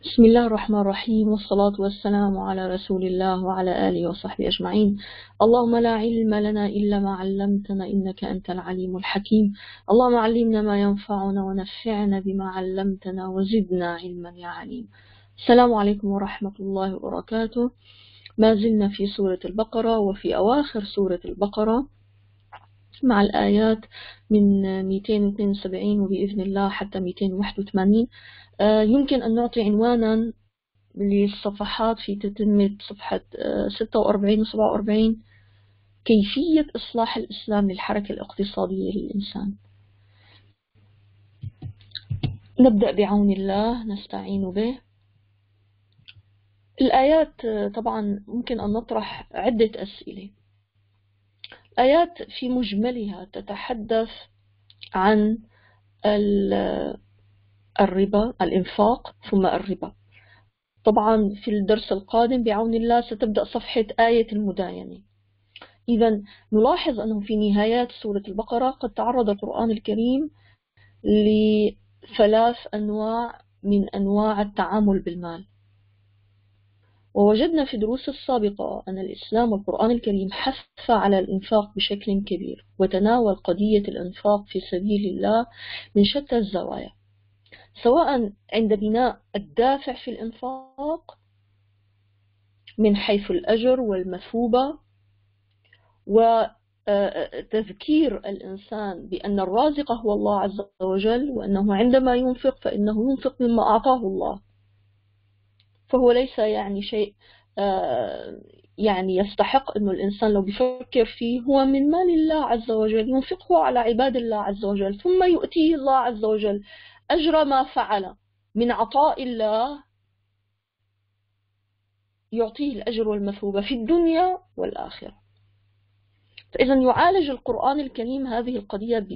بسم الله الرحمن الرحيم، والصلاة والسلام على رسول الله وعلى آله وصحبه أجمعين. اللهم لا علم لنا إلا ما علمتنا إنك أنت العليم الحكيم. اللهم علمنا ما ينفعنا ونفعنا بما علمتنا وزدنا علما يا عليم. السلام عليكم ورحمة الله وبركاته. ما زلنا في سورة البقرة وفي أواخر سورة البقرة مع الآيات من 272 وبإذن الله حتى 281. يمكن أن نعطي عنوانا للصفحات في تتمة صفحة 46 و 47: كيفية إصلاح الإسلام للحركة الاقتصادية للإنسان. نبدأ بعون الله نستعين به. الآيات طبعا ممكن أن نطرح عدة أسئلة. الآيات في مجملها تتحدث عن الربا، الإنفاق ثم الربا. طبعا في الدرس القادم بعون الله ستبدأ صفحة آية المداينة. إذا نلاحظ أنه في نهايات سورة البقرة قد تعرض القرآن الكريم لثلاث أنواع من أنواع التعامل بالمال. ووجدنا في الدروس السابقة أن الإسلام والقرآن الكريم حث على الإنفاق بشكل كبير، وتناول قضية الإنفاق في سبيل الله من شتى الزوايا، سواء عند بناء الدافع في الإنفاق من حيث الأجر والمثوبة، وتذكير الإنسان بأن الرازق هو الله عز وجل، وأنه عندما ينفق فإنه ينفق مما أعطاه الله، فهو ليس يعني شيء يعني يستحق أنه الإنسان لو بيفكر فيه هو من مال الله عز وجل ينفقه على عباد الله عز وجل، ثم يؤتيه الله عز وجل أجر ما فعل من عطاء الله، يعطيه الأجر والمثوبة في الدنيا والآخرة. فإذا يعالج القرآن الكريم هذه القضية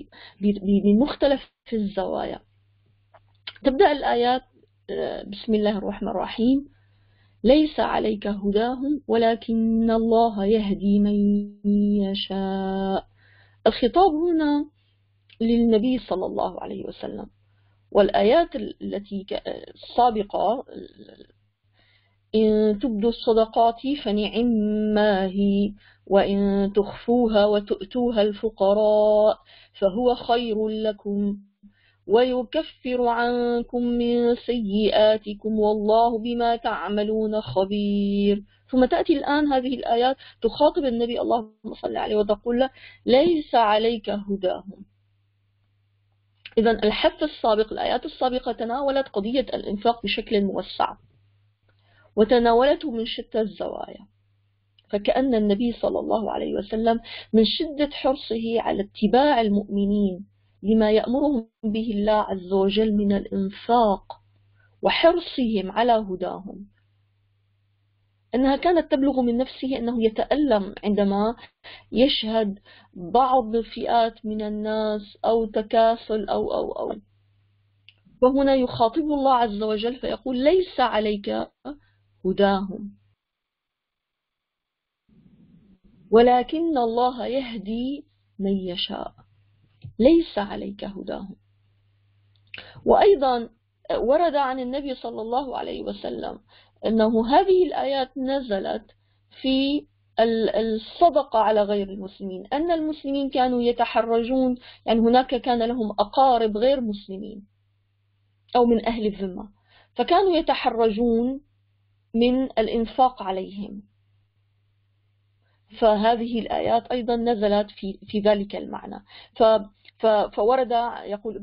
بمختلف الزوايا. تبدأ الآيات بسم الله الرحمن الرحيم: ليس عليك هداهم ولكن الله يهدي من يشاء. الخطاب هنا للنبي صلى الله عليه وسلم. والآيات التي السابقة: إن تبدوا الصدقات فنعما هي، وإن تخفوها وتؤتوها الفقراء فهو خير لكم ويكفر عنكم من سيئاتكم والله بما تعملون خبير. ثم تأتي الآن هذه الآيات تخاطب النبي اللهم صل عليه وتقول له: ليس عليك هداهم. إذن الحث السابق، الآيات السابقة تناولت قضية الإنفاق بشكل موسع وتناولته من شتى الزوايا، فكأن النبي صلى الله عليه وسلم من شدة حرصه على اتباع المؤمنين لما يأمرهم به الله عز وجل من الإنفاق وحرصهم على هداهم، أنها كانت تبلغ من نفسه أنه يتألم عندما يشهد بعض فئات من الناس أو تكاسل أو وهنا يخاطب الله عز وجل فيقول: ليس عليك هداهم ولكن الله يهدي من يشاء. ليس عليك هداهم. وأيضا ورد عن النبي صلى الله عليه وسلم أنه هذه الآيات نزلت في الصدقة على غير المسلمين، أن المسلمين كانوا يتحرجون، يعني هناك كان لهم أقارب غير مسلمين أو من أهل الذمة، فكانوا يتحرجون من الإنفاق عليهم، فهذه الآيات أيضا نزلت في ذلك المعنى. فورد يقول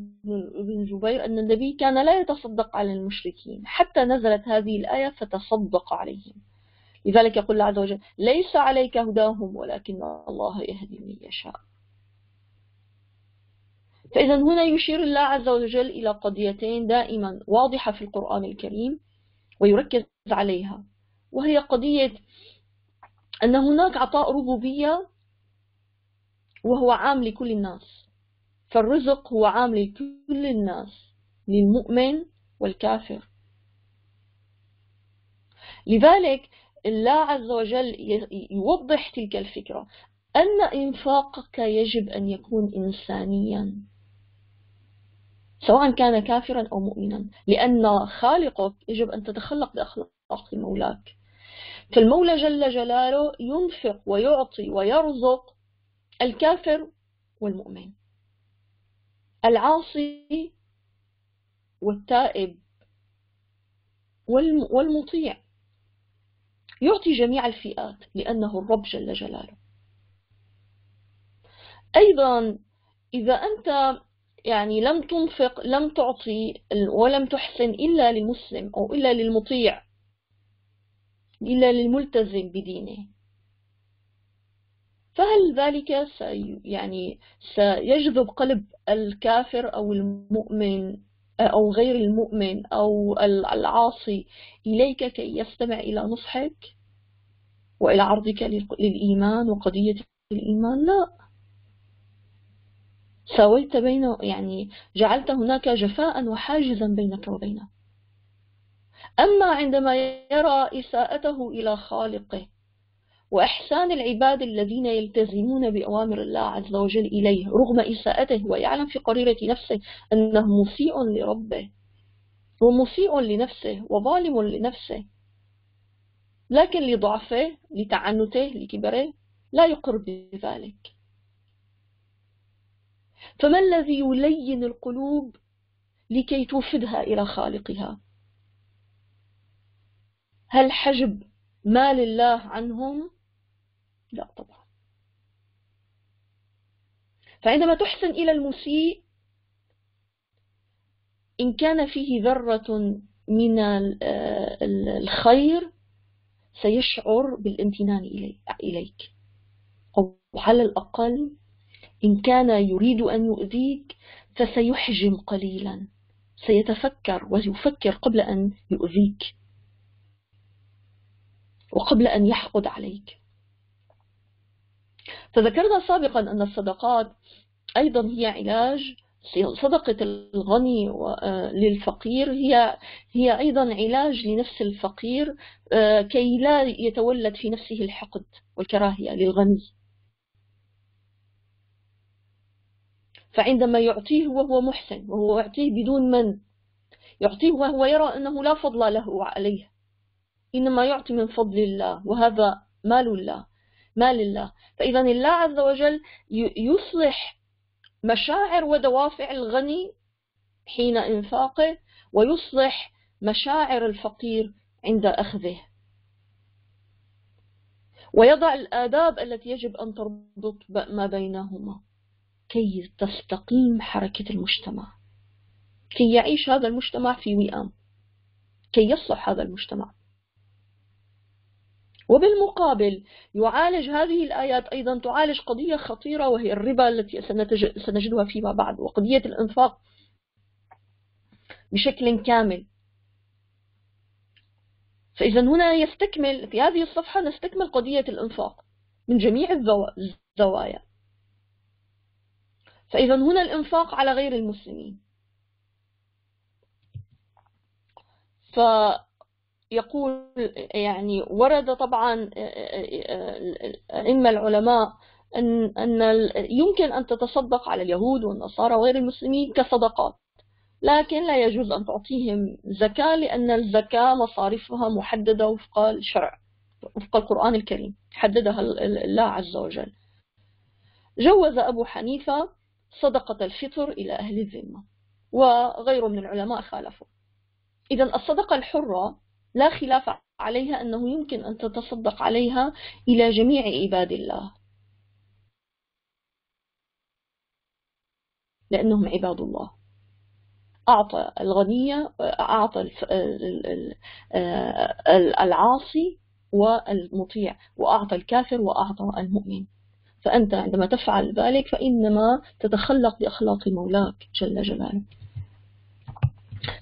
ابن جبير أن النبي كان لا يتصدق على المشركين حتى نزلت هذه الآية فتصدق عليهم. لذلك يقول الله عز وجل: ليس عليك هداهم ولكن الله يهدي من يشاء. فإذا هنا يشير الله عز وجل إلى قضيتين دائما واضحة في القرآن الكريم ويركز عليها، وهي قضية أن هناك عطاء ربوبية وهو عام لكل الناس، فالرزق هو عام لكل الناس، للمؤمن والكافر. لذلك الله عز وجل يوضح تلك الفكرة، أن إنفاقك يجب أن يكون إنسانيا، سواء كان كافرا أو مؤمنا، لأن خالقك يجب أن تتخلق بأخلاق مولاك. فالمولى جل جلاله ينفق ويعطي ويرزق الكافر والمؤمن، العاصي والتائب والمطيع، يعطي جميع الفئات لأنه الرب جل جلاله. أيضا إذا أنت لم تنفق، لم تعطي ولم تحسن إلا للمسلم أو إلا للمطيع، إلا للملتزم بدينه، فهل ذلك سيجذب قلب الكافر أو المؤمن أو غير المؤمن أو العاصي إليك كي يستمع إلى نصحك وإلى عرضك للإيمان وقضية الإيمان؟ لا، سويت بينه، جعلت هناك جفاء وحاجزا بينك وبينه. أما عندما يرى إساءته إلى خالقه وإحسان العباد الذين يلتزمون بأوامر الله عز وجل إليه رغم إساءته، ويعلم في قريرة نفسه أنه مسيء لربه ومسيء لنفسه وظالم لنفسه، لكن لضعفه، لتعنته، لكبره لا يقر بذلك. فما الذي يلين القلوب لكي توفدها إلى خالقها؟ هل حجب مال الله عنهم؟ لا طبعا. فعندما تحسن إلى المسيء، إن كان فيه ذرة من الخير سيشعر بالامتنان إليك، أو على الأقل إن كان يريد أن يؤذيك فسيحجم قليلا، سيتفكر ويفكر قبل أن يؤذيك وقبل أن يحقد عليك. فذكرنا سابقا أن الصدقات أيضا هي علاج. صدقة الغني للفقير هي أيضا علاج لنفس الفقير كي لا يتولد في نفسه الحقد والكراهية للغني. فعندما يعطيه وهو محسن، وهو يعطيه بدون من، يعطيه وهو يرى أنه لا فضل له عليه، إنما يعطي من فضل الله، وهذا مال الله. فإذا الله عز وجل يصلح مشاعر ودوافع الغني حين إنفاقه، ويصلح مشاعر الفقير عند أخذه، ويضع الآداب التي يجب أن تربط ما بينهما كي تستقيم حركة المجتمع، كي يعيش هذا المجتمع في وئام، كي يصلح هذا المجتمع. وبالمقابل يعالج هذه الآيات أيضا تعالج قضية خطيرة، وهي الربا التي سنجدها فيما بعد، وقضية الإنفاق بشكل كامل. فإذا هنا يستكمل في هذه الصفحة نستكمل قضية الإنفاق من جميع الزوايا. فإذا هنا الإنفاق على غير المسلمين. فيقول ورد طبعا أئمة العلماء أن يمكن أن تتصدق على اليهود والنصارى وغير المسلمين كصدقات، لكن لا يجوز أن تعطيهم زكاة، لأن الزكاة مصاريفها محددة وفق الشرع، وفق القرآن الكريم حددها الله عز وجل. جوز أبو حنيفة صدقة الفطر إلى أهل الذمة، وغيره من العلماء خالفوا. إذن الصدقة الحرة لا خلاف عليها أنه يمكن أن تتصدق عليها إلى جميع عباد الله، لأنهم عباد الله. أعطى الغنية، أعطى العاصي والمطيع، وأعطى الكافر وأعطى المؤمن. فأنت عندما تفعل ذلك فإنما تتخلق بأخلاق مولاك جل جلاله.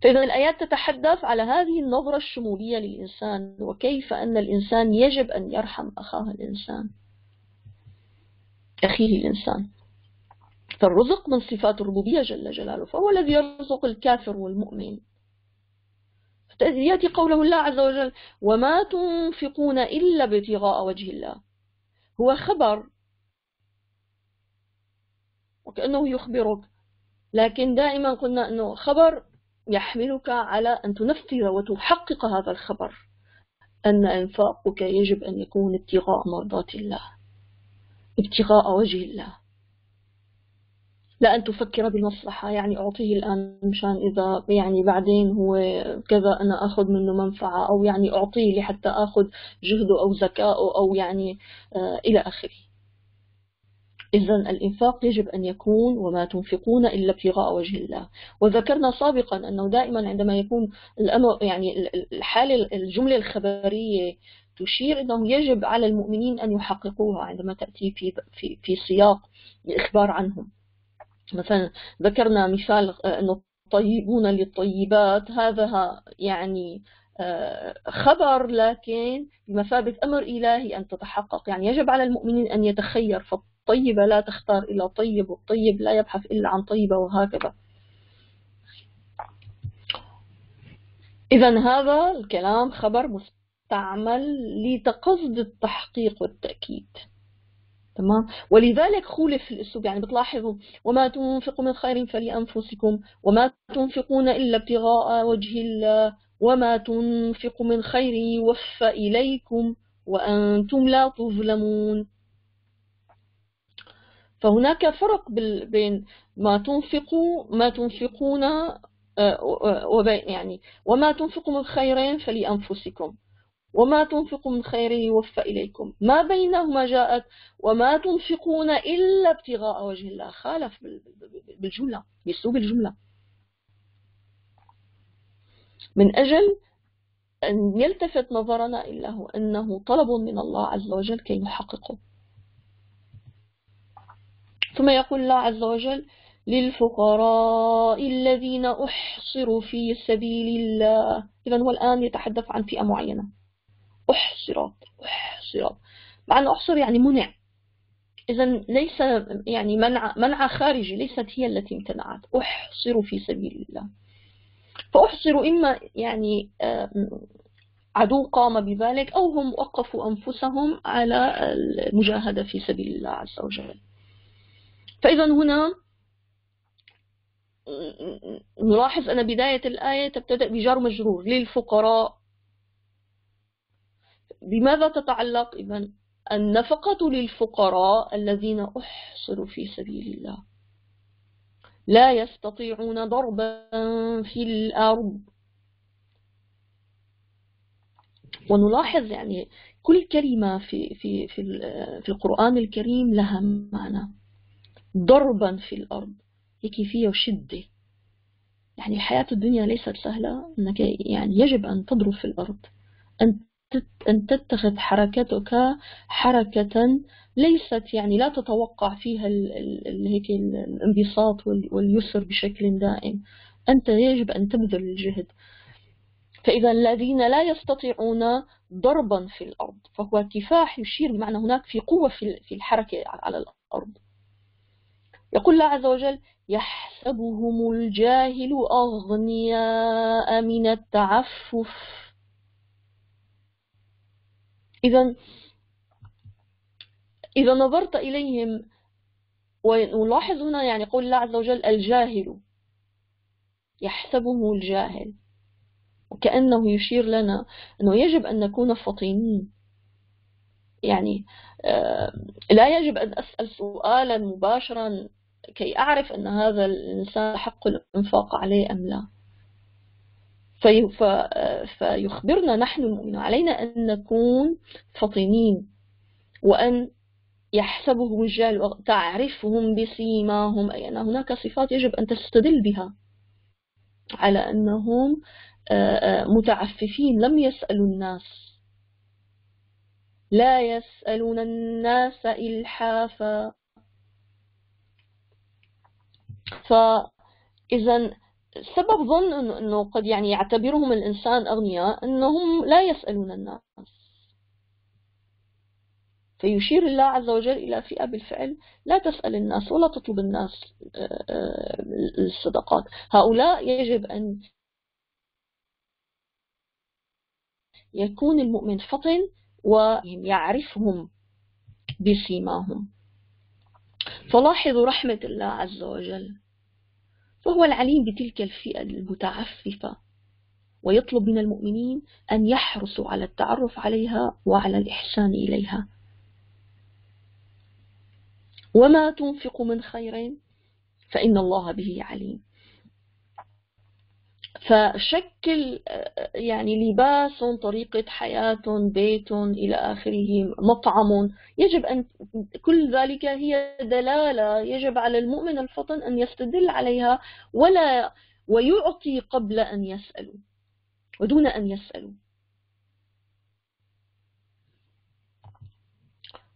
فإذا الآيات تتحدث على هذه النظرة الشمولية للإنسان، وكيف أن الإنسان يجب أن يرحم أخيه الإنسان. فالرزق من صفات الربوبية جل جلاله، فهو الذي يرزق الكافر والمؤمن. يأتي قوله الله عز وجل: وما تنفقون إلا ابتغاء وجه الله. هو خبر، وكأنه يخبرك لكن دائما قلنا أنه خبر يحملك على أن تنفذ وتحقق هذا الخبر، أن إنفاقك يجب أن يكون ابتغاء مرضات الله، ابتغاء وجه الله، لا أن تفكر بالمصلحة، يعني أعطيه الآن مشان إذا يعني بعدين هو كذا أنا أخذ منه منفعة، أو يعني أعطيه لحتى أخذ جهده أو ذكاءه أو يعني إلى آخره. إذا الإنفاق يجب أن يكون وما تنفقون إلا ابتغاء وجه الله. وذكرنا سابقا أنه دائما عندما يكون الأمر يعني الحالة الجملة الخبرية تشير أنه يجب على المؤمنين أن يحققوها عندما تأتي في سياق الإخبار عنهم. مثلا ذكرنا مثال أنه الطيبون للطيبات، هذا يعني خبر لكن بمثابة أمر إلهي أن تتحقق، يعني يجب على المؤمنين أن يتخير، فالطيبة لا تختار إلا طيب، والطيب لا يبحث إلا عن طيبة، وهكذا. إذن هذا الكلام خبر مستعمل لتقصد التحقيق والتأكيد، تمام. ولذلك خولف الأسلوب، يعني بتلاحظوا وما تنفقوا من خير فلأنفسكم، وما تنفقون إلا ابتغاء وجه الله، وما تنفقوا من خير يوفى إليكم وأنتم لا تظلمون. فهناك فرق بين ما تنفقون يعني وما تنفقوا من خير فلأنفسكم، وما تنفقوا من خير يوفى إليكم. ما بينهما جاءت وما تنفقون إلا ابتغاء وجه الله، خالف بالجملة، بأسلوب الجملة، من أجل أن يلتفت نظرنا إلا هو أنه طلب من الله عز وجل كي نحققه. ثم يقول الله عز وجل للفقراء الذين أحصروا في سبيل الله. إذن هو الآن يتحدث عن فئة معينة، أحصرت مع أن أحصر يعني منع، إذن ليس يعني منع خارجي، ليست هي التي امتنعت، أحصر في سبيل الله. فأحصر إما يعني عدو قام بذلك، أو هم وقفوا أنفسهم على المجاهدة في سبيل الله عز وجل. فإذا هنا نلاحظ أن بداية الآية تبتدأ بجار مجرور للفقراء. بماذا تتعلق إذن النفقة للفقراء الذين أحصروا في سبيل الله، لا يستطيعون ضربا في الأرض. ونلاحظ يعني كل كلمة في القرآن الكريم لها معنى. ضربا في الأرض هيك فيها شدة، يعني الحياة الدنيا ليست سهلة، أنك يعني يجب أن تضرب في الأرض، أن تتخذ حركتك حركة ليست يعني لا تتوقع فيها هيك الانبساط واليسر بشكل دائم، أنت يجب أن تبذل الجهد. فإذا الذين لا يستطيعون ضربا في الأرض، فهو كفاح يشير بمعنى هناك في قوة في الحركة على الأرض. يقول الله عز وجل يحسبهم الجاهل أغنياء من التعفف. إذا نظرت إليهم، ونلاحظ هنا يعني قول الله عز وجل الجاهل، يحسبه الجاهل، وكأنه يشير لنا أنه يجب أن نكون فطينين. يعني لا يجب أن أسأل سؤالا مباشرا كي أعرف أن هذا الإنسان حق الإنفاق عليه أم لا. فيخبرنا نحن المؤمنين علينا أن نكون فطنين، وأن يحسبهم الجاهل تعرفهم بسيماهم، أي أن هناك صفات يجب أن تستدل بها على أنهم متعففين. لم يسألوا الناس، لا يسألون الناس إلحافا. فإذا سبب ظن أنه قد يعني يعتبرهم الإنسان أغنياء أنهم لا يسألون الناس. فيشير الله عز وجل إلى فئة بالفعل لا تسأل الناس ولا تطلب الناس الصدقات. هؤلاء يجب أن يكون المؤمن فطن ويعرفهم بسيماهم. فلاحظوا رحمة الله عز وجل، وهو العليم بتلك الفئة المتعففة، ويطلب من المؤمنين أن يحرصوا على التعرف عليها وعلى الإحسان إليها. وما تنفق من خير فإن الله به عليم. فشكل يعني لباس، طريقة حياة، بيت إلى آخره، مطعم، يجب أن كل ذلك هي دلالة يجب على المؤمن الفطن أن يستدل عليها ويعطي قبل أن يسألوا ودون أن يسألوا.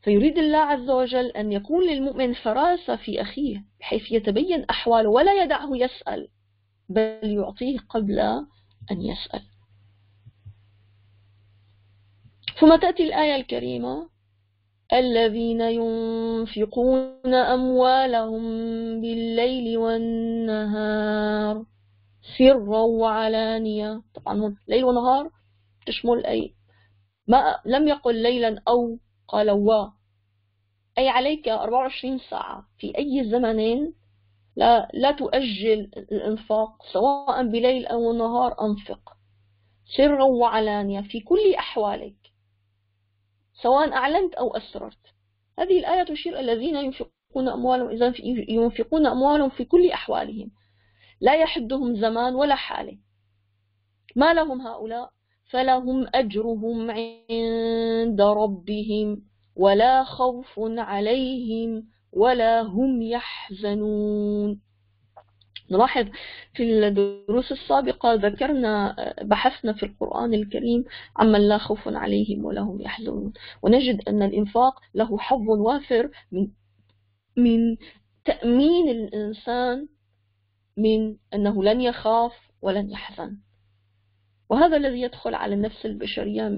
فيريد الله عز وجل أن يكون للمؤمن فراسة في أخيه بحيث يتبين أحواله ولا يدعه يسأل، بل يعطيه قبل أن يسأل. ثم تأتي الآية الكريمة: الذين ينفقون أموالهم بالليل والنهار سرا وعلانية. طبعا ليل ونهار تشمل أي ما لم يقل ليلا أو قال أي عليك 24 ساعة في أي زمن لا تؤجل الإنفاق، سواء بليل أو نهار أنفق سرا وعلانية في كل أحوالك، سواء أعلنت أو أسررت. هذه الآية تشير الذين ينفقون أموالهم، إذا ينفقون أموالهم في كل أحوالهم، لا يحدهم زمان ولا حالة. ما لهم هؤلاء؟ فلهم أجرهم عند ربهم ولا خوف عليهم ولا هم يحزنون. نلاحظ في الدروس السابقة بحثنا في القرآن الكريم عمن لا خوف عليهم ولا هم يحزنون، ونجد أن الإنفاق له حظ وافر من تأمين الإنسان من أنه لن يخاف ولن يحزن. وهذا الذي يدخل على النفس البشرية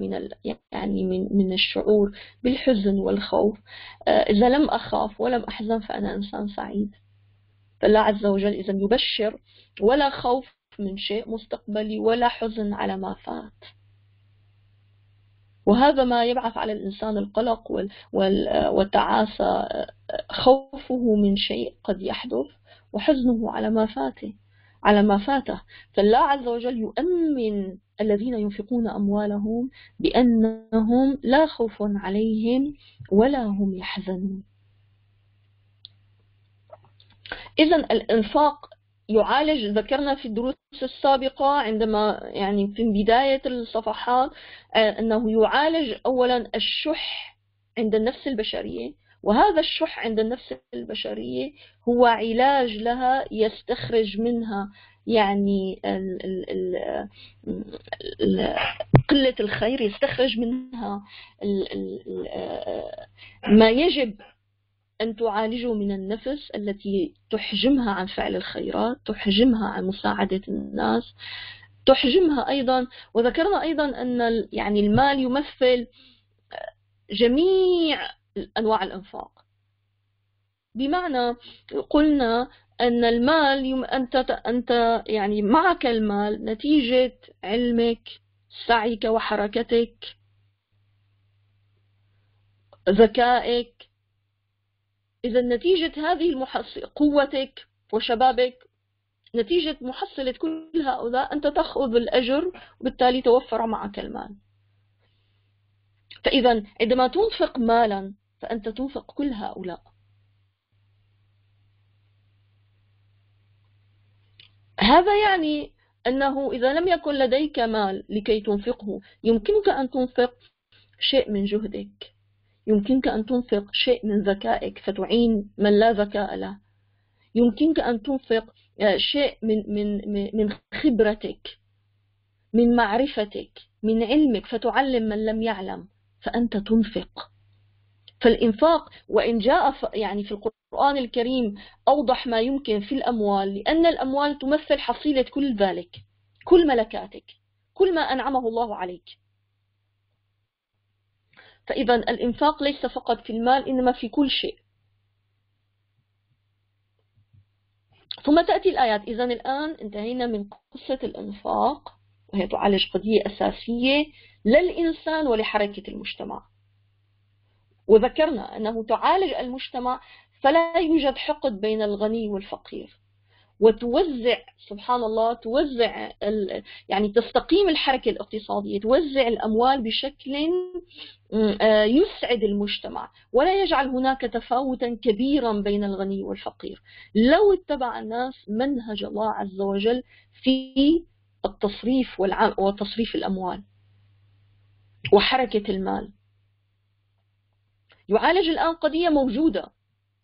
من الشعور بالحزن والخوف. إذا لم أخاف ولم أحزن فأنا إنسان سعيد. فالله عز وجل إذا يبشر ولا خوف من شيء مستقبلي ولا حزن على ما فات. وهذا ما يبعث على الإنسان القلق والتعاسة، خوفه من شيء قد يحدث وحزنه على ما فاته. فالله عز وجل يؤمن الذين ينفقون أموالهم بأنهم لا خوف عليهم ولا هم يحزنون. إذن الإنفاق يعالج، ذكرنا في الدروس السابقة عندما في بداية الصفحات أنه يعالج أولا الشح عند النفس البشرية، وهذا الشح عند النفس البشرية هو علاج لها يستخرج منها قلة الخير، يستخرج منها ما يجب أن تعالجه من النفس التي تحجمها عن فعل الخيرات، تحجمها عن مساعدة الناس، تحجمها أيضا. وذكرنا أيضا أن المال يمثل جميع أنواع الإنفاق، بمعنى قلنا أن المال أنت معك المال نتيجة علمك، سعيك وحركتك، ذكائك. إذا نتيجة هذه قوتك وشبابك، نتيجة محصلة كل هؤلاء أنت تأخذ الأجر، وبالتالي توفر معك المال. فإذا عندما تنفق مالا فأنت تنفق كل هؤلاء. هذا يعني أنه إذا لم يكن لديك مال لكي تنفقه، يمكنك أن تنفق شيء من جهدك، يمكنك أن تنفق شيء من ذكائك فتعين من لا ذكاء له، يمكنك أن تنفق شيء من خبرتك، من معرفتك، من علمك فتعلم من لم يعلم، فأنت تنفق. فالإنفاق وإن جاء في القرآن الكريم أوضح ما يمكن في الأموال، لأن الأموال تمثل حصيلة كل ذلك، كل ملكاتك، كل ما أنعمه الله عليك. فإذا الإنفاق ليس فقط في المال، إنما في كل شيء. ثم تأتي الآيات. إذا الآن انتهينا من قصة الإنفاق، وهي تعالج قضية أساسية للإنسان ولحركة المجتمع. وذكرنا أنه تعالج المجتمع، فلا يوجد حقد بين الغني والفقير، وتوزع سبحان الله، توزع يعني تستقيم الحركة الاقتصادية، توزع الأموال بشكل يسعد المجتمع، ولا يجعل هناك تفاوتا كبيرا بين الغني والفقير. لو اتبع الناس منهج الله عز وجل في التصريف وتصريف الأموال وحركة المال. يعالج الآن قضية موجودة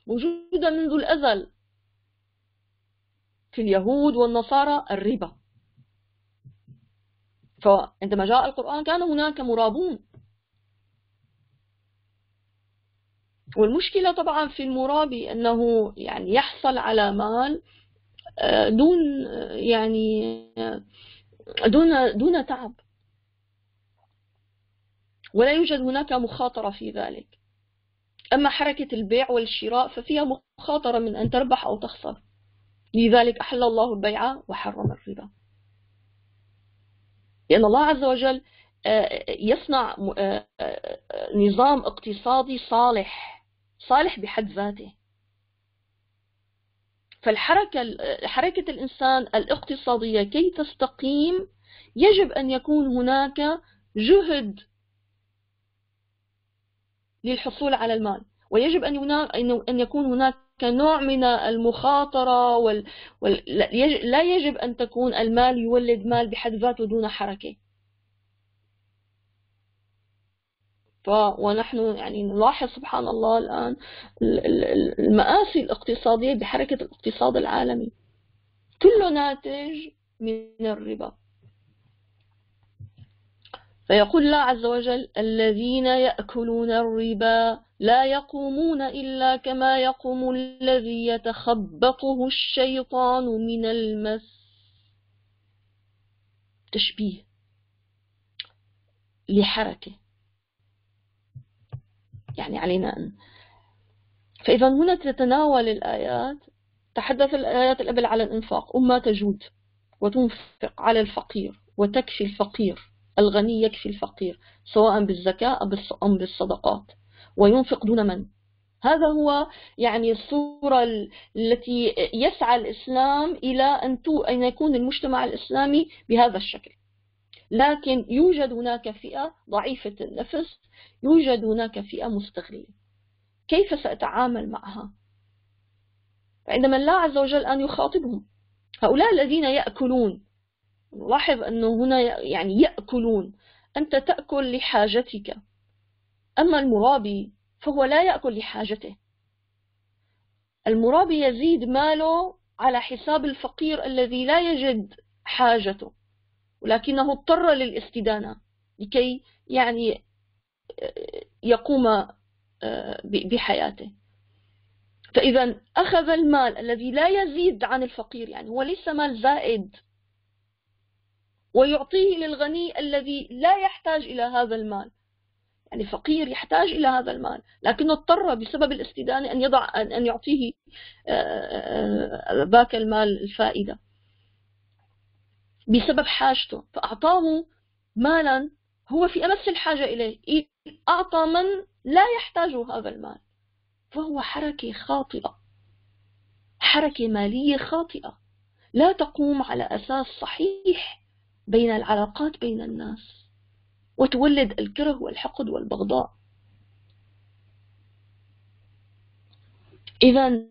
منذ الأزل في اليهود والنصارى، الربا. فعندما جاء القرآن كان هناك مرابون، والمشكلة طبعا في المرابي أنه يعني يحصل على مال دون يعني دون تعب، ولا يوجد هناك مخاطرة في ذلك. أما حركة البيع والشراء ففيها مخاطرة من أن تربح أو تخسر، لذلك أحل الله البيع وحرم الربا، لأن الله عز وجل يصنع نظام اقتصادي صالح بحد ذاته. حركة الإنسان الاقتصادية كي تستقيم يجب أن يكون هناك جهد للحصول على المال، ويجب أن يكون هناك نوع من المخاطرة لا يجب أن تكون المال يولد مال بحد ذاته دون حركة. ونحن يعني نلاحظ سبحان الله الآن المآسي الاقتصادية بحركة الاقتصاد العالمي كله ناتج من الربا. فيقول الله عز وجل: الذين يأكلون الربا لا يقومون إلا كما يقوم الذي يتخبطه الشيطان من المس. تشبيه لحركة، يعني علينا أن فإذا هنا تتناول الآيات، تحدث الآيات الأبل على الإنفاق، أما تجود وتنفق على الفقير وتكفي الفقير، الغني يكفي الفقير سواء بالزكاة أم بالصدقات، وينفق دون من. هذا هو يعني الصورة التي يسعى الإسلام إلى أن يكون المجتمع الإسلامي بهذا الشكل. لكن يوجد هناك فئة ضعيفة النفس، يوجد هناك فئة مستغلة. كيف سأتعامل معها؟ عندما الله عز وجل أن يخاطبهم، هؤلاء الذين يأكلون، لاحظ أنه هنا يعني يأكلون، أنت تأكل لحاجتك، أما المرابي فهو لا يأكل لحاجته. المرابي يزيد ماله على حساب الفقير الذي لا يجد حاجته، ولكنه اضطر للاستدانة لكي يعني يقوم بحياته. فإذا أخذ المال الذي لا يزيد عن الفقير، يعني هو ليس مال زائد، ويعطيه للغني الذي لا يحتاج إلى هذا المال. يعني فقير يحتاج إلى هذا المال، لكنه اضطر بسبب الاستدانة أن يعطيه ذاك المال الفائدة بسبب حاجته، فأعطاه مالا هو في أمس الحاجة إليه، أعطى من لا يحتاج هذا المال. فهو حركة خاطئة، حركة مالية خاطئة لا تقوم على أساس صحيح بين العلاقات بين الناس، وتولد الكره والحقد والبغضاء. إذا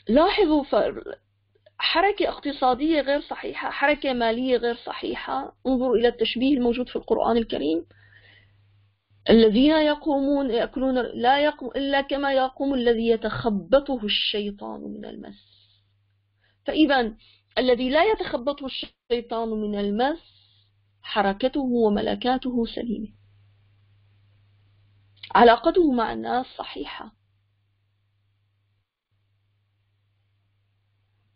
لاحظوا، حركة اقتصادية غير صحيحة، حركة مالية غير صحيحة. انظروا إلى التشبيه الموجود في القرآن الكريم: الذين يقومون يأكلون لا يقوم إلا كما يقوم الذي يتخبطه الشيطان من المس. فإذا الذي لا يتخبطه الشيطان من المس حركته وملكاته سليمة، علاقته مع الناس صحيحة.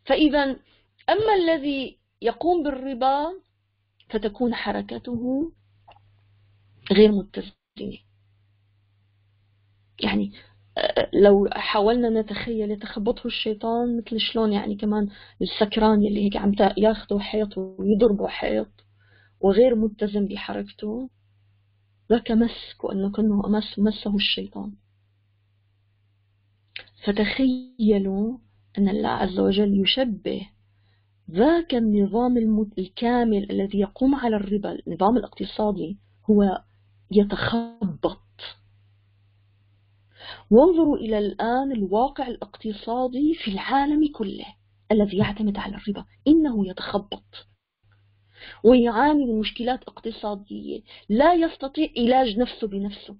فإذا أما الذي يقوم بالربا فتكون حركته غير متزنة. يعني لو حاولنا نتخيل يتخبطه الشيطان مثل شلون، يعني كمان السكران اللي هيك عم ياخذوا حيط ويضربوا حيط وغير متزن بحركته، ذاك مس، كأنه مسه الشيطان. فتخيلوا أن الله عز وجل يشبه ذاك النظام الكامل الذي يقوم على الربا، النظام الاقتصادي، هو يتخبط. وانظروا إلى الآن الواقع الاقتصادي في العالم كله الذي يعتمد على الربا، إنه يتخبط ويعاني من مشكلات اقتصادية، لا يستطيع علاج نفسه بنفسه،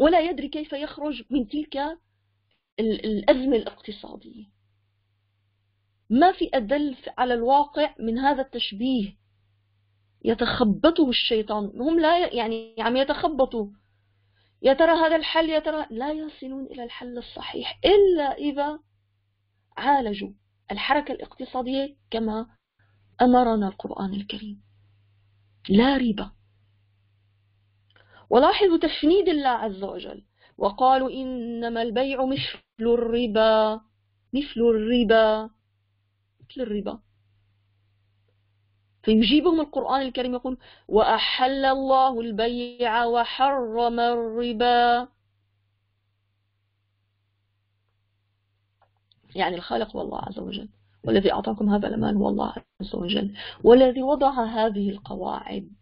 ولا يدري كيف يخرج من تلك الأزمة الاقتصادية. ما في أدل على الواقع من هذا التشبيه. يتخبطه الشيطان، هم لا يعني عم يتخبطوا، يا ترى هذا الحل، يا ترى، لا يصلون إلى الحل الصحيح إلا إذا عالجوا الحركة الاقتصادية كما أمرنا القرآن الكريم. لا ريبة. ولاحظوا تفنيد الله عز وجل، وقالوا إنما البيع مثل الربا، مثل الربا، مثل الربا. فيجيبهم القرآن الكريم يقول وأحل الله البيع وحرم الربا. يعني الخالق هو الله عز وجل، والذي أعطاكم هذا المال هو الله عز وجل، والذي وضع هذه القواعد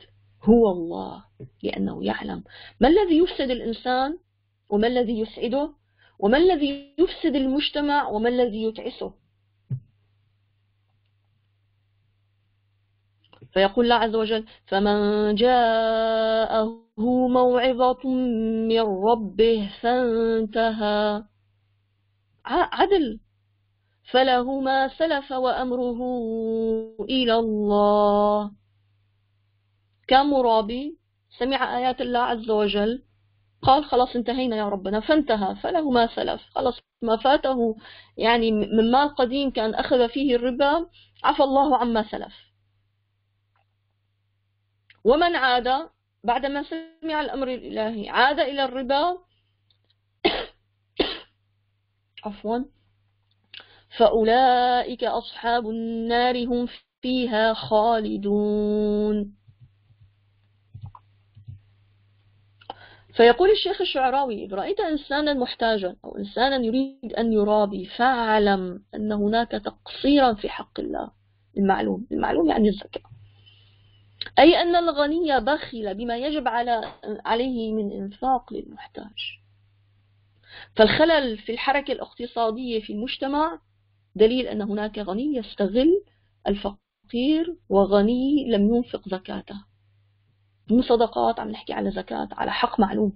هو الله، لأنه يعلم ما الذي يفسد الإنسان وما الذي يسعده، وما الذي يفسد المجتمع وما الذي يتعسه. فيقول الله عز وجل فمن جاءه موعظة من ربه فانتهى، عدل، فله ما سلف وأمره إلى الله. كمرابي سمع آيات الله عز وجل قال خلاص انتهينا يا ربنا، فانتهى، فله ما سلف، خلاص ما فاته يعني من مال قديم كان أخذ فيه الربا عفى الله عما سلف. ومن عاد بعدما سمع الأمر الإلهي عاد إلى الربا عفوا فأولئك أصحاب النار هم فيها خالدون. فيقول الشيخ الشعراوي إذا رأيت إنسانا محتاجا أو إنسانا يريد أن يرابي فاعلم أن هناك تقصيرا في حق الله. المعلوم يعني الزكاة، أي أن الغني بخل بما يجب عليه من إنفاق للمحتاج. فالخلل في الحركة الاقتصادية في المجتمع دليل أن هناك غني يستغل الفقير وغني لم ينفق زكاته. مو صدقات، عم نحكي على زكاة، على حق معلوم.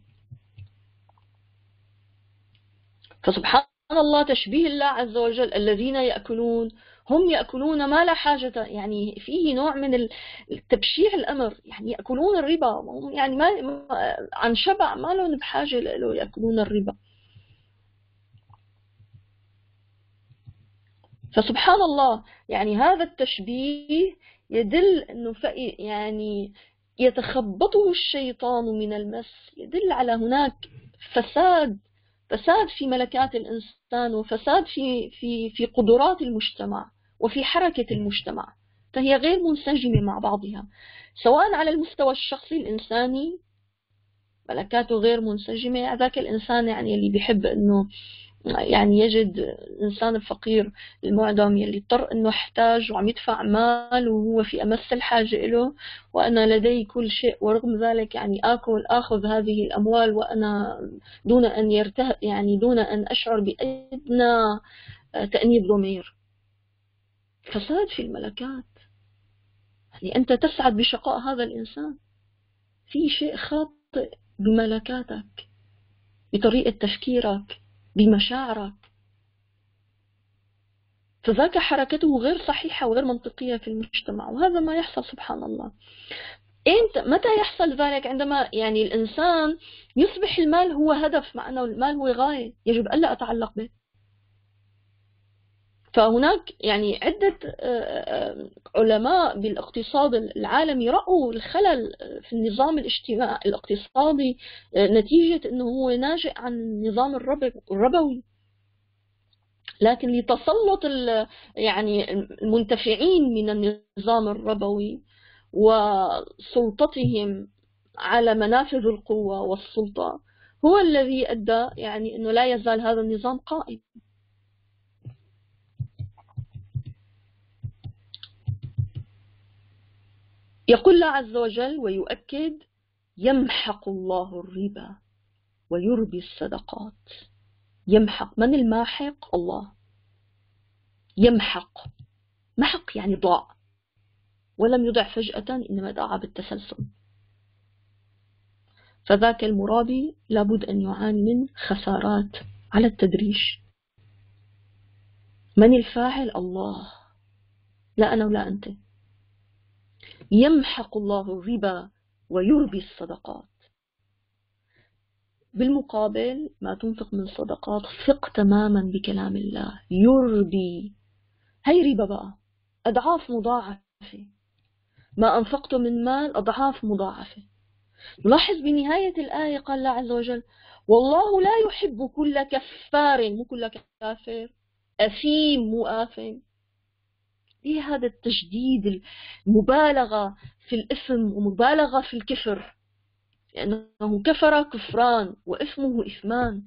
فسبحان الله تشبيه الله عز وجل الذين يأكلون، هم يأكلون ما لا حاجة، يعني فيه نوع من التبشيع الأمر، يعني يأكلون الربا، يعني ما عن شبع، ما لهم بحاجة له يأكلون الربا. فسبحان الله يعني هذا التشبيه يدل أنه يعني يتخبطه الشيطان من المس، يدل على هناك فساد في ملكات الإنسان، وفساد في قدرات المجتمع وفي حركة المجتمع، فهي غير منسجمة مع بعضها، سواء على المستوى الشخصي الإنساني ملكاته غير منسجمة. ذاك الإنسان يعني اللي بيحب أنه يعني يجد الإنسان الفقير المعدم يلي اضطر أنه يحتاج وعم يدفع مال وهو في أمس الحاجة له، وأنا لدي كل شيء ورغم ذلك يعني آخذ هذه الأموال وأنا دون أن يعني دون أن أشعر بأدنى تأنيب ضمير. فساد في الملكات، يعني أنت تسعد بشقاء هذا الإنسان، في شيء خاطئ بملكاتك، بطريقة تفكيرك، بمشاعرك، فذاك حركته غير صحيحة وغير منطقية في المجتمع. وهذا ما يحصل سبحان الله. متى يحصل ذلك؟ عندما يعني الإنسان يصبح المال هو هدف، مع أنه المال هو غاية يجب ألا أتعلق به. فهناك يعني عدة علماء بالاقتصاد العالمي رأوا الخلل في النظام الاجتماعي الاقتصادي نتيجة أنه هو ناشئ عن النظام الربوي، لكن لتسلط يعني المنتفعين من النظام الربوي وسلطتهم على منافذ القوة والسلطة هو الذي أدى يعني أنه لا يزال هذا النظام قائم. يقول الله عز وجل ويؤكد: يمحق الله الربا ويربي الصدقات. يمحق، من الماحق؟ الله. يمحق، محق يعني ضاع، ولم يضع فجأة، إنما ضاع بالتسلسل. فذاك المرابي لابد أن يعاني من خسارات على التدريج. من الفاعل؟ الله، لا أنا ولا أنت. يمحق الله الربا ويربي الصدقات. بالمقابل ما تنفق من صدقات ثق تماما بكلام الله، يربي. هي ربا بقى، أضعاف مضاعفة. ما أنفقت من مال أضعاف مضاعفة. نلاحظ بنهاية الآية قال الله عز وجل: والله لا يحب كل كفار، مو كل كافر، أثيم مو آثم. إيه هذا التشديد، المبالغة في الإثم ومبالغة في الكفر، لأنه كفر كفران وإثمه إثمان.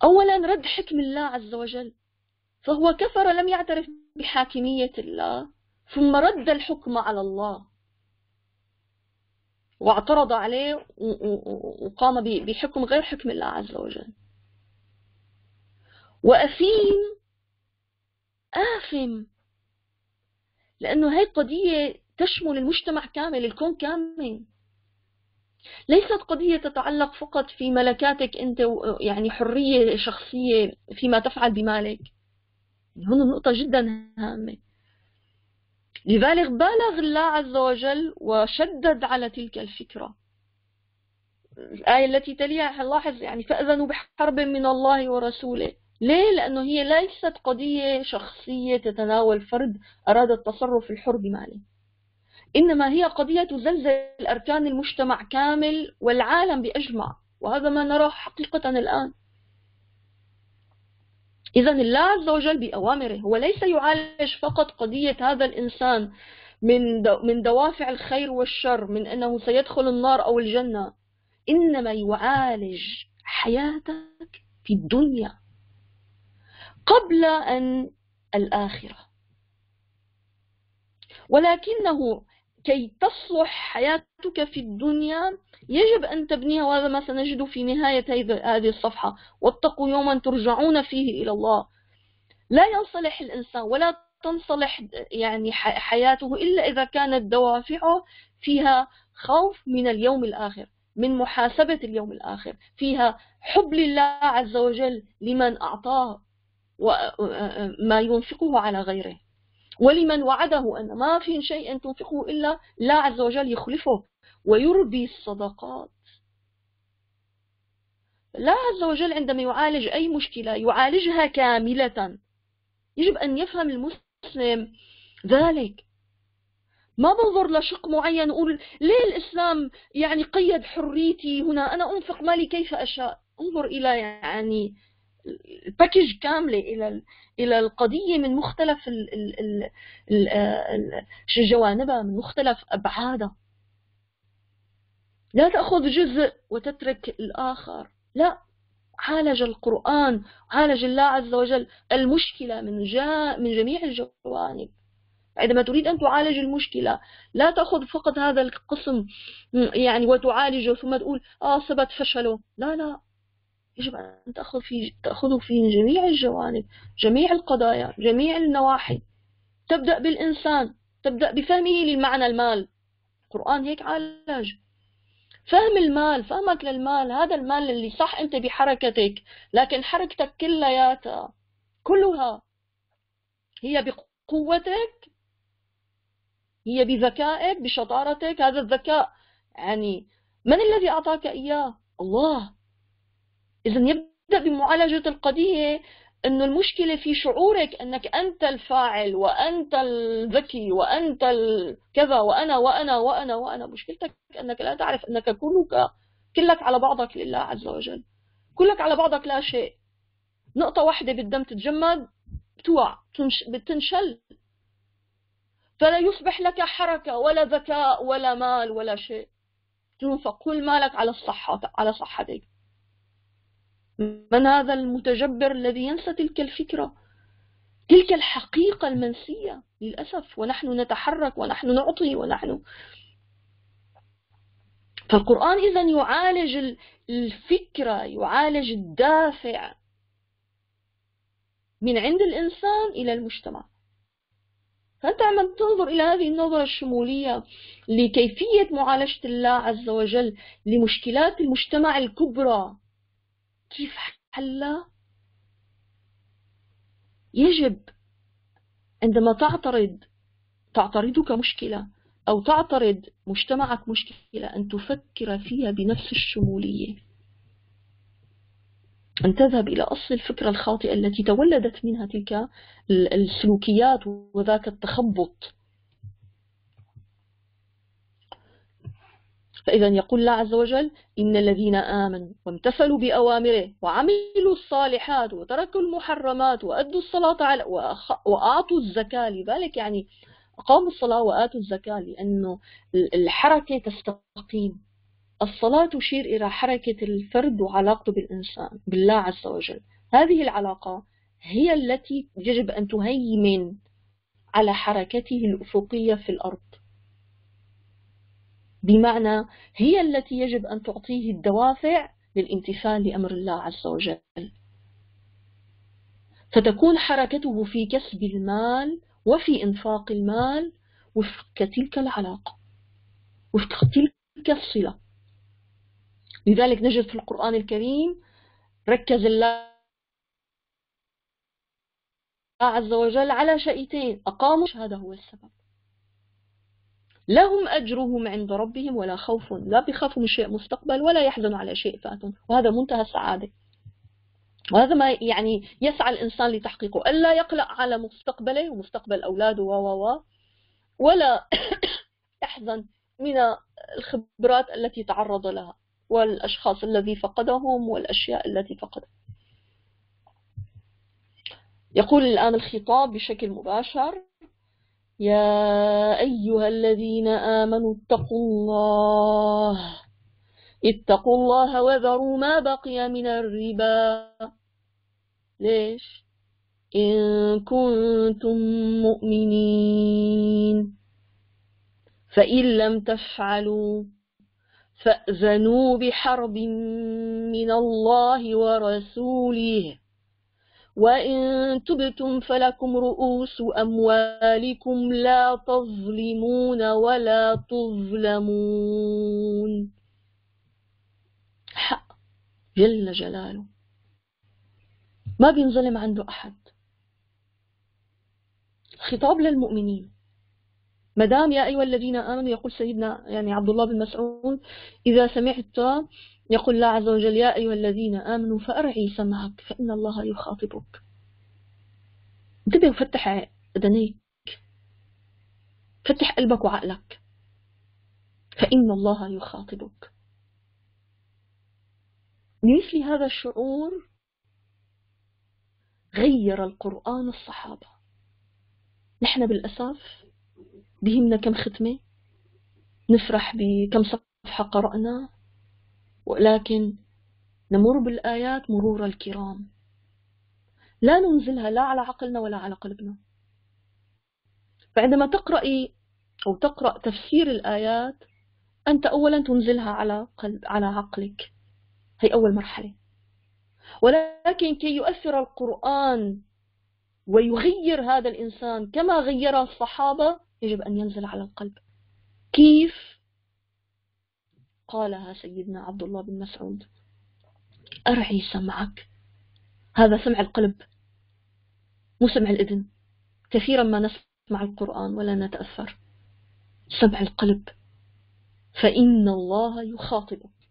أولا رد حكم الله عز وجل، فهو كفر، لم يعترف بحاكمية الله، ثم رد الحكم على الله واعترض عليه وقام بحكم غير حكم الله عز وجل. وأثيم، آثم، لأنه هي قضية تشمل المجتمع كامل، الكون كامل، ليست قضية تتعلق فقط في ملكاتك أنت، يعني حرية شخصية فيما تفعل بمالك. هنا نقطة جدا هامة. لذلك بالغ الله عز وجل وشدد على تلك الفكرة. الآية التي تليها نلاحظ يعني فأذنوا بحرب من الله ورسوله. ليه؟ لأنه هي ليست قضية شخصية تتناول فرد أراد التصرف الحر بماله، إنما هي قضية تزلزل أركان المجتمع كامل والعالم بأجمع، وهذا ما نراه حقيقة الآن. إذن الله عز وجل بأوامره هو ليس يعالج فقط قضية هذا الإنسان من دوافع الخير والشر، من أنه سيدخل النار أو الجنة، إنما يعالج حياتك في الدنيا قبل أن الآخرة. ولكنه كي تصلح حياتك في الدنيا يجب أن تبنيها، وهذا ما سنجد في نهاية هذه الصفحة: واتقوا يوما ترجعون فيه إلى الله. لا ينصلح الإنسان ولا تنصلح يعني حياته إلا إذا كانت دوافعه فيها خوف من اليوم الآخر، من محاسبة اليوم الآخر، فيها حب لله عز وجل لمن أعطاه وما ينفقه على غيره، ولمن وعده أن ما في شيء أن تنفقه إلا الله عز وجل يخلفه، ويربي الصدقات. الله عز وجل عندما يعالج أي مشكلة يعالجها كاملة. يجب أن يفهم المسلم ذلك. ما بنظر لشق معين نقول ليه الإسلام يعني قيد حريتي هنا، أنا أنفق مالي كيف أشاء. انظر إلى يعني الباكج كاملة، إلى القضية من مختلف جوانبها، من مختلف أبعادها. لا تأخذ جزء وتترك الآخر، لا. عالج القرآن، عالج الله عز وجل المشكلة من جميع الجوانب. عندما تريد أن تعالج المشكلة لا تأخذ فقط هذا القسم يعني وتعالجه ثم تقول ثبت فشله. لا لا، يجب أن تأخذه في جميع الجوانب، جميع القضايا، جميع النواحي. تبدأ بالإنسان، تبدأ بفهمه للمعنى المال. القرآن هيك عالج. فهم المال، فهمك للمال، هذا المال اللي صح أنت بحركتك، لكن حركتك كلها هي بقوتك، هي بذكائك، بشطارتك. هذا الذكاء يعني من الذي أعطاك إياه؟ الله. إذن يبدأ بمعالجة القضية أن المشكلة في شعورك أنك أنت الفاعل وأنت الذكي وأنت كذا وأنا وأنا وأنا وأنا. مشكلتك أنك لا تعرف أنك كلك على بعضك لله عز وجل، كلك على بعضك لا شيء. نقطة واحدة بالدم تتجمد، بتوع، بتنشل، فلا يصبح لك حركة ولا ذكاء ولا مال ولا شيء. تنفق كل مالك على الصحة، على صحتك. من هذا المتجبر الذي ينسى تلك الفكرة؟ تلك الحقيقة المنسية للأسف، ونحن نتحرك ونحن نعطي ونحن. فالقرآن إذن يعالج الفكرة، يعالج الدافع من عند الإنسان إلى المجتمع. فأنت عم تنظر إلى هذه النظرة الشمولية لكيفية معالجة الله عز وجل لمشكلات المجتمع الكبرى، كيف حلها؟ يجب عندما تعترضك مشكلة أو تعترض مجتمعك مشكلة أن تفكر فيها بنفس الشمولية، أن تذهب إلى أصل الفكرة الخاطئة التي تولدت منها تلك السلوكيات وذاك التخبط. فإذا يقول الله عز وجل: إن الذين آمنوا وامتثلوا بأوامره وعملوا الصالحات وتركوا المحرمات وأدوا الصلاة وأعطوا الزكاة. لذلك يعني أقاموا الصلاة وآتوا الزكاة، لأنه الحركة تستقيم. الصلاة تشير إلى حركة الفرد وعلاقته بالإنسان بالله عز وجل. هذه العلاقة هي التي يجب أن تهيمن على حركته الأفقية في الأرض، بمعنى هي التي يجب أن تعطيه الدوافع للامتثال لأمر الله عز وجل. فتكون حركته في كسب المال وفي إنفاق المال وفق تلك العلاقة، وفق تلك الصلة. لذلك نجد في القرآن الكريم ركز الله عز وجل على شيئين أقاموا، هذا هو السبب. لهم أجرهم عند ربهم ولا خوف، لا بيخافوا من شيء مستقبل ولا يحزنوا على شيء فات، وهذا منتهى السعادة. وهذا ما يعني يسعى الإنسان لتحقيقه، ألا يقلق على مستقبله ومستقبل أولاده ولا يحزن من الخبرات التي تعرض لها والأشخاص الذي فقدهم والأشياء التي فقدها. يقول الآن الخطاب بشكل مباشر: يا أيها الذين آمنوا اتقوا الله وذروا ما بقي من الربا. ليش؟ إن كنتم مؤمنين، فإن لم تفعلوا فأذنوا بحرب من الله ورسوله، وإن تبتم فلكم رؤوس أموالكم لا تظلمون ولا تظلمون. حق جل جلاله، ما بينظلم عنده أحد. خطاب للمؤمنين. مدام يا أيها الذين آمنوا، يقول سيدنا يعني عبد الله بن مسعود: إذا سمعت يقول الله عز وجل: يا أيها الذين آمنوا فأرعي سمعك فإن الله يخاطبك. انتبه وفتح أذنيك، فتح قلبك وعقلك، فإن الله يخاطبك. مثل هذا الشعور غير القرآن الصحابة. نحن بالأسف بهمنا كم ختمة، نفرح بكم صفحة قرأنا، ولكن نمر بالآيات مرور الكرام، لا ننزلها لا على عقلنا ولا على قلبنا. فعندما تقرأي أو تقرأ تفسير الآيات، أنت أولا تنزلها على عقلك، هي أول مرحلة. ولكن كي يؤثر القرآن ويغير هذا الإنسان كما غير الصحابة، يجب أن ينزل على القلب. كيف؟ قالها سيدنا عبد الله بن مسعود: أرعي سمعك. هذا سمع القلب مو سمع الإذن. كثيرا ما نسمع القرآن ولا نتأثر. سمع القلب. فإن الله يخاطبك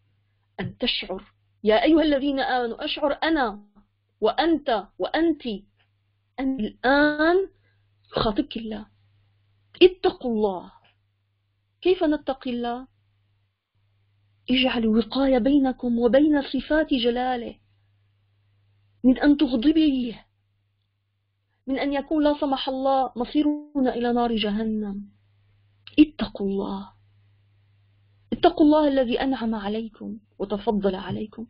أن تشعر. يا أيها الذين آمنوا، أشعر أنا وأنت وأنت أن الآن يخاطبك الله. اتقوا الله. كيف نتقي الله؟ اجعل وقاية بينكم وبين صفات جلاله، من أن تغضبيه، من أن يكون لا سمح الله مصيرنا إلى نار جهنم. اتقوا الله. اتقوا الله الذي أنعم عليكم وتفضل عليكم.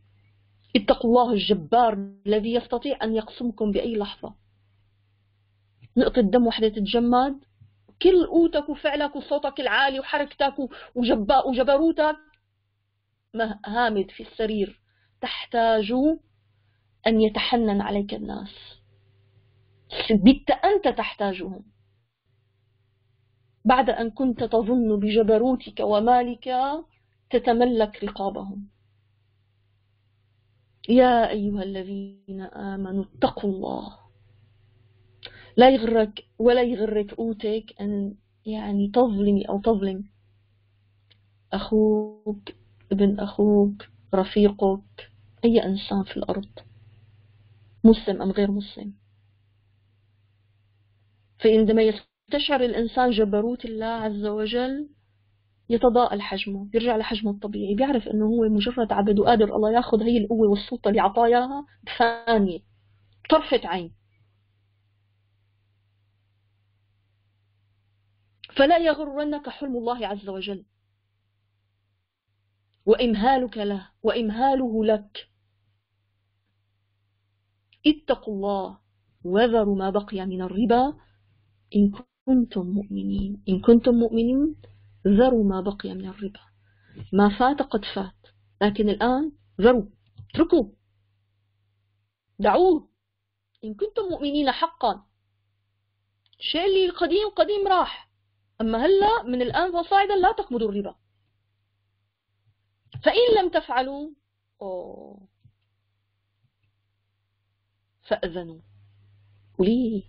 اتقوا الله الجبار الذي يستطيع أن يقسمكم بأي لحظة. نقطة دم وحدة تتجمد، كل قوتك وفعلك وصوتك العالي وحركتك وجبروتك هامد في السرير، تحتاج أن يتحنن عليك الناس، بت أنت تحتاجهم بعد أن كنت تظن بجبروتك ومالك تتملك رقابهم. يا أيها الذين آمنوا اتقوا الله، لا يغرك ولا يغرك قوتك أن يعني تظلمي أو تظلم أخوك، ابن أخوك، رفيقك، أي إنسان في الأرض، مسلم أم غير مسلم. فعندما يستشعر الإنسان جبروت الله عز وجل يتضاءل حجمه، يرجع لحجمه الطبيعي، بيعرف أنه هو مجرد عبد وقادر الله ياخذ هي القوة والسلطة اللي عطاياها بثانية، طرفة عين. فلا يغرنك حلم الله عز وجل وإمهالك له وإمهاله لك. اتقوا الله وذروا ما بقي من الربا إن كنتم مؤمنين. إن كنتم مؤمنين ذروا ما بقي من الربا. ما فات قد فات، لكن الآن ذروا، اتركوا، دعوه. إن كنتم مؤمنين حقا، الشيء اللي قديم قديم راح، أما هلا من الآن فصاعدا لا تقبضوا الربا. فإن لم تفعلوا فأذنوا. وليه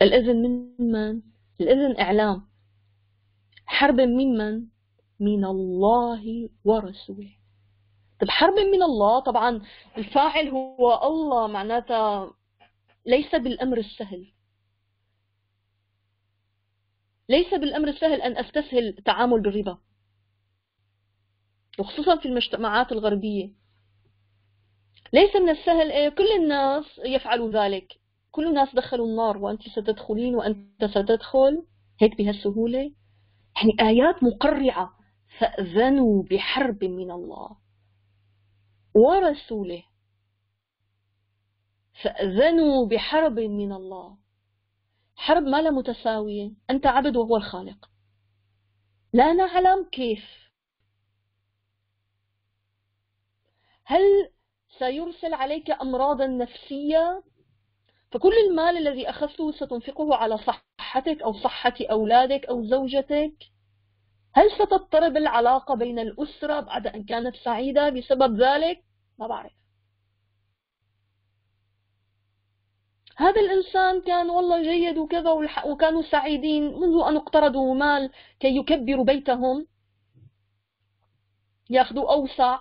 الإذن من من؟ الإذن إعلام حرب من؟ من الله ورسوله. طب حرب من الله، طبعا الفاعل هو الله، معناتها ليس بالأمر السهل، ليس بالأمر السهل أن أستسهل التعامل بالربا، وخصوصا في المجتمعات الغربية. ليس من السهل كل الناس يفعلوا ذلك، كل الناس دخلوا النار وأنت ستدخلين وأنت ستدخل، هيك بهالسهولة؟ يعني آيات مقرعة. فأذنوا بحرب من الله ورسوله، فأذنوا بحرب من الله. حرب ما لا متساوية، أنت عبد وهو الخالق، لا نعلم كيف. هل سيرسل عليك أمراضا نفسية؟ فكل المال الذي أخذته ستنفقه على صحتك أو صحة أولادك أو زوجتك؟ هل ستضطرب العلاقة بين الأسرة بعد أن كانت سعيدة بسبب ذلك؟ ما بعرف. هذا الإنسان كان والله جيد وكذا وكانوا سعيدين منذ أن اقترضوا مال كي يكبروا بيتهم، ياخذوا أوسع،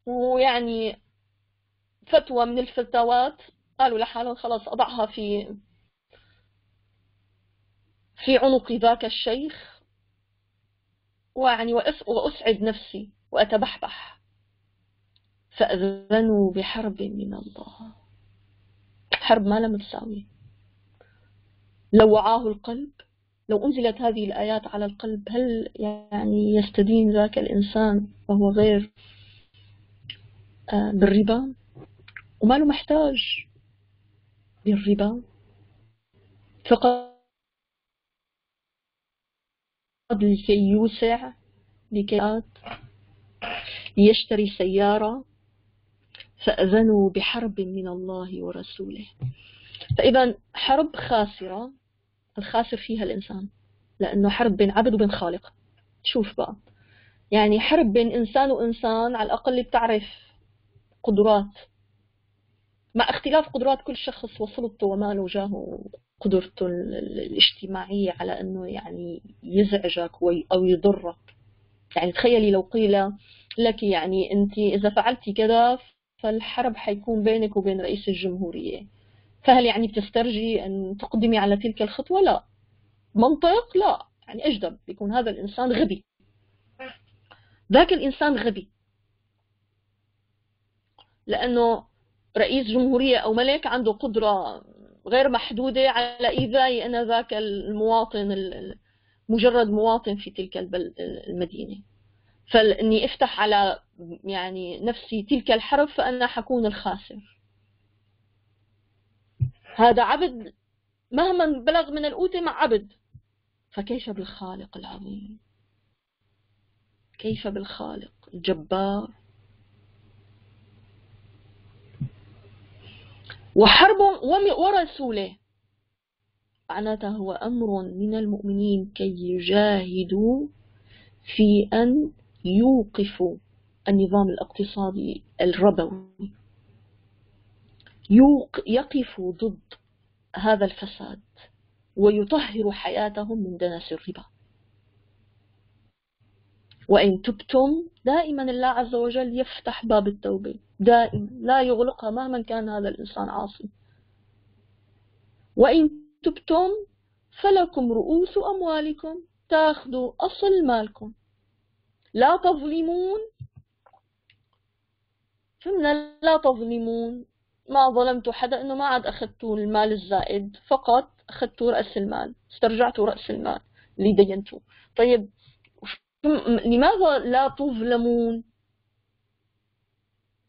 ويعني فتوى من الفتوات قالوا لحالهم خلاص أضعها في عنق ذاك الشيخ، ويعني وأسعد نفسي وأتبحبح. فأذنوا بحرب من الله، حرب ما لم تساوي. لو وعاه القلب، لو أنزلت هذه الآيات على القلب، هل يعني يستدين ذاك الإنسان وهو غير بالربا وما له محتاج بالربا؟ فقط لكي يوسع، لكي يشتري سيارة. فأذنوا بحرب من الله ورسوله. فإذا حرب خاسرة، الخاسر فيها الإنسان، لأنه حرب بين عبد وبين خالق. شوف بقى، يعني حرب بين إنسان وإنسان، على الأقل بتعرف قدرات، مع اختلاف قدرات كل شخص وسلطته وماله وجاهه وقدرته الاجتماعية على أنه يعني يزعجك أو يضرك. يعني تخيلي لو قيل لك يعني أنت إذا فعلتي كذا فالحرب حيكون بينك وبين رئيس الجمهورية، فهل يعني بتسترجي أن تقدمي على تلك الخطوة؟ لا. منطق؟ لا. يعني أجدب بيكون هذا الإنسان غبي، ذاك الإنسان غبي، لأنه رئيس جمهورية أو ملك عنده قدرة غير محدودة على إيذاء أنا ذاك المواطن، مجرد مواطن في تلك المدينة. فإني أفتح على يعني نفسي تلك الحرب فأنا حكون الخاسر. هذا عبد مهما بلغ من القوت مع عبد، فكيف بالخالق العظيم؟ كيف بالخالق الجبار؟ وحرب ورسوله معناتها هو أمر من المؤمنين كي يجاهدوا في أن يوقفوا النظام الاقتصادي الربوي، يقفوا ضد هذا الفساد ويطهروا حياتهم من دنس الربا. وإن تبتم، دائما الله عز وجل يفتح باب التوبة دائما، لا يغلقها مهما كان هذا الإنسان عاصي. وإن تبتم فلكم رؤوس أموالكم، تاخذوا أصل مالكم، لا تظلمون. فمن لا تظلمون، ما ظلمتوا حدا، إنه ما عاد أخذتوا المال الزائد، فقط أخذتوا رأس المال، استرجعتوا رأس المال اللي دينتوه. طيب لماذا لا تظلمون؟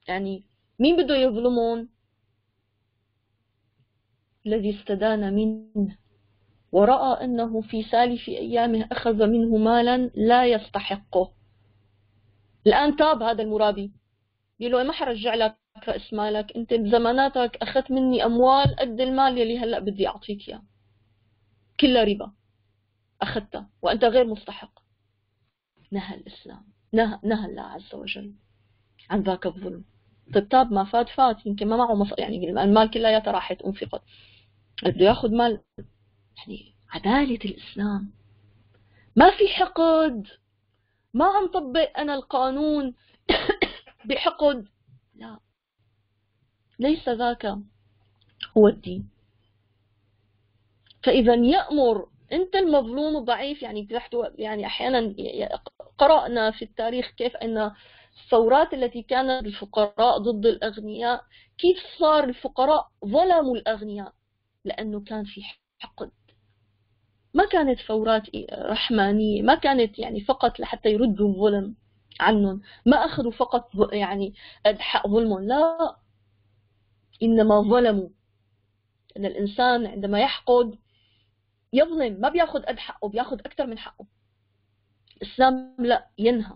يعني مين بده يظلمون؟ الذي استدان منه ورأى أنه في سالف أيامه أخذ منه مالا لا يستحقه. الآن تاب هذا المرابي، يقول له ما حرجع لك رأس مالك، أنت بزماناتك أخذت مني أموال قد المال يلي هلأ بدي أعطيك إياه، كلها ربا أخذتها وأنت غير مستحق. نهى الإسلام، نهى الله عز وجل عن ذاك الظلم. طيب تاب، ما فات فات، يمكن ما معه يعني المال كلياتها راحت أنفقت، بده ياخذ مال. يعني عدالة الإسلام، ما في حقد، ما عم طبق أنا القانون بحقد، لا، ليس ذاك هو الدين. فإذا يأمر أنت المظلوم الضعيف. يعني أحيانا قرأنا في التاريخ كيف أن الثورات التي كانت الفقراء ضد الأغنياء، كيف صار الفقراء ظلموا الأغنياء، لأنه كان في حقد. ما كانت ثورات رحمانية، ما كانت يعني فقط لحتى يردوا الظلم عنهم، ما أخذوا فقط يعني حق ظلمهم، لا، إنما ظلموا. أن الإنسان عندما يحقد يظلم، ما بياخذ قد حقه، بياخذ أكثر من حقه. الإسلام لا، ينهى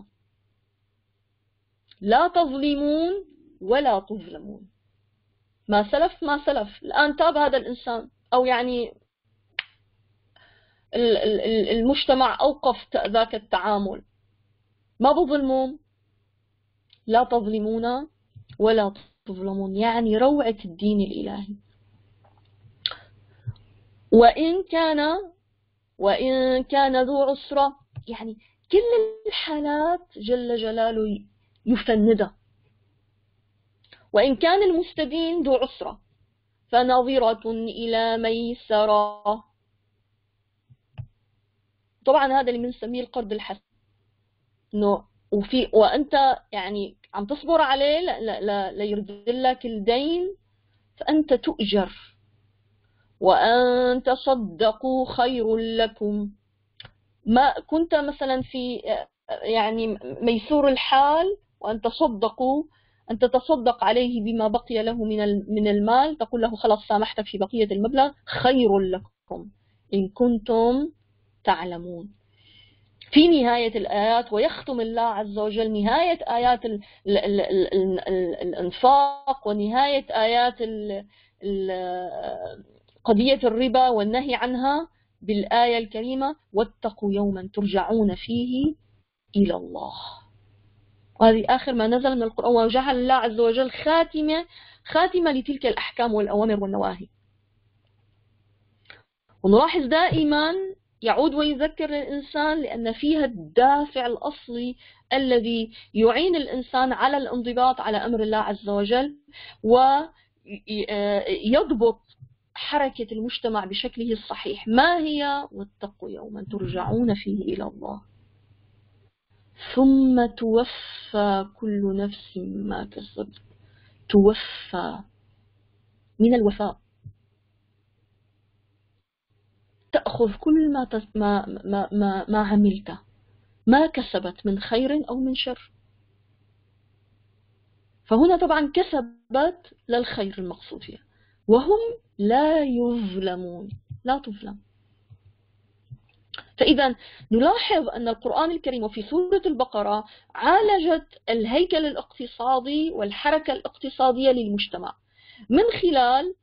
لا تظلمون ولا تظلمون. ما سلف ما سلف. الآن تاب هذا الإنسان، أو يعني المجتمع أوقف ذاك التعامل، ما بظلمون. لا تظلمون ولا تظلمون، يعني روعة الدين الإلهي. وإن كان ذو عسرة، يعني كل الحالات جل جلاله يفندها. وإن كان المستدين ذو عسرة فنظرة إلى ميسرة. طبعا هذا اللي بنسميه القرض الحسن، إنه وأنت يعني عم تصبر عليه ليرد لك الدين، فأنت تؤجر. وأن تصدقوا خير لكم. ما كنت مثلا في يعني ميسور الحال وأن تصدقوا، أن تتصدق عليه بما بقي له من المال، تقول له خلاص سامحتك في بقية المبلغ، خير لكم إن كنتم تعلمون. في نهاية الآيات، ويختم الله عز وجل نهاية آيات الإنفاق ونهاية آيات قضية الربا والنهي عنها بالآية الكريمة: واتقوا يوما ترجعون فيه إلى الله. وهذه آخر ما نزل من القرآن، وجعل الله عز وجل خاتمة لتلك الأحكام والأوامر والنواهي. ونلاحظ دائما يعود ويذكر الإنسان، لأن فيها الدافع الأصلي الذي يعين الإنسان على الانضباط على أمر الله عز وجل، ويضبط حركة المجتمع بشكله الصحيح. ما هي؟ واتقوا يوما ترجعون فيه إلى الله ثم توفى كل نفس ما كسبت. توفى من الوفاء، تأخذ كل ما عملته، ما كسبت من خير أو من شر. فهنا طبعا كسبت للخير المقصود فيها، وهم لا يظلمون، لا تظلم. فإذا نلاحظ أن القرآن الكريم وفي سورة البقرة عالجت الهيكل الاقتصادي والحركة الاقتصادية للمجتمع من خلال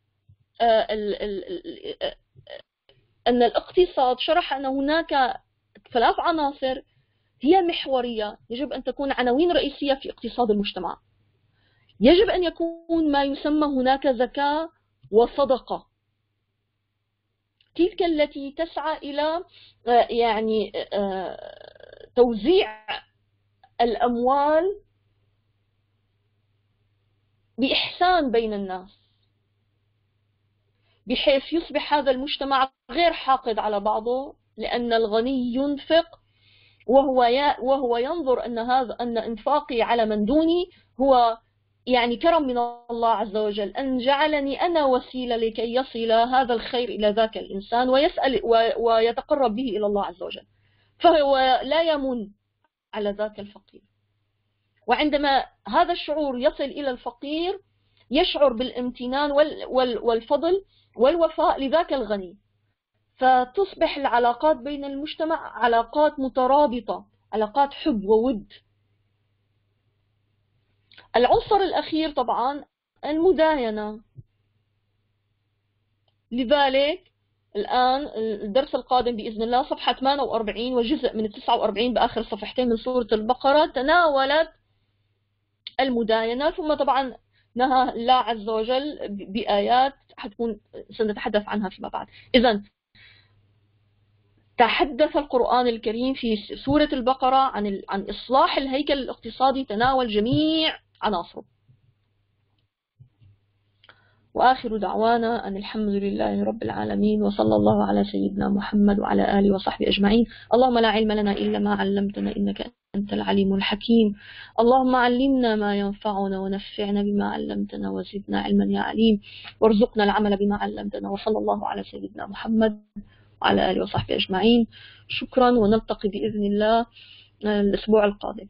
أن الاقتصاد شرح أن هناك 3 عناصر هي محورية يجب أن تكون عناوين رئيسية في اقتصاد المجتمع. يجب أن يكون ما يسمى هناك زكاة وصدقة، تلك التي تسعى إلى يعني توزيع الأموال بإحسان بين الناس، بحيث يصبح هذا المجتمع غير حاقد على بعضه، لأن الغني ينفق وهو ينظر أن إنفاقي على من دوني هو يعني كرم من الله عز وجل، أن جعلني أنا وسيلة لكي يصل هذا الخير إلى ذاك الإنسان ويتقرب به إلى الله عز وجل، فهو لا يمن على ذاك الفقير. وعندما هذا الشعور يصل إلى الفقير يشعر بالامتنان والفضل والوفاء لذاك الغني، فتصبح العلاقات بين المجتمع علاقات مترابطة، علاقات حب وود. العنصر الأخير طبعا المداينة. لذلك الآن الدرس القادم بإذن الله صفحة 48 وجزء من 49 بآخر صفحتين من سورة البقرة تناولت المداينة، ثم طبعا نهى الله عز وجل بآيات سنتحدث عنها فيما بعد. إذن تحدث القرآن الكريم في سورة البقرة عن إصلاح الهيكل الاقتصادي، تناول جميع عناصره. وآخر دعوانا أن الحمد لله رب العالمين، وصلى الله على سيدنا محمد وعلى آله وصحبه أجمعين. اللهم لا علم لنا إلا ما علمتنا إنك أنت العليم الحكيم. اللهم علمنا ما ينفعنا ونفعنا بما علمتنا وزدنا علما يا عليم، وارزقنا العمل بما علمتنا. وصلى الله على سيدنا محمد وعلى آله وصحبه أجمعين. شكرا، ونلتقي بإذن الله الأسبوع القادم.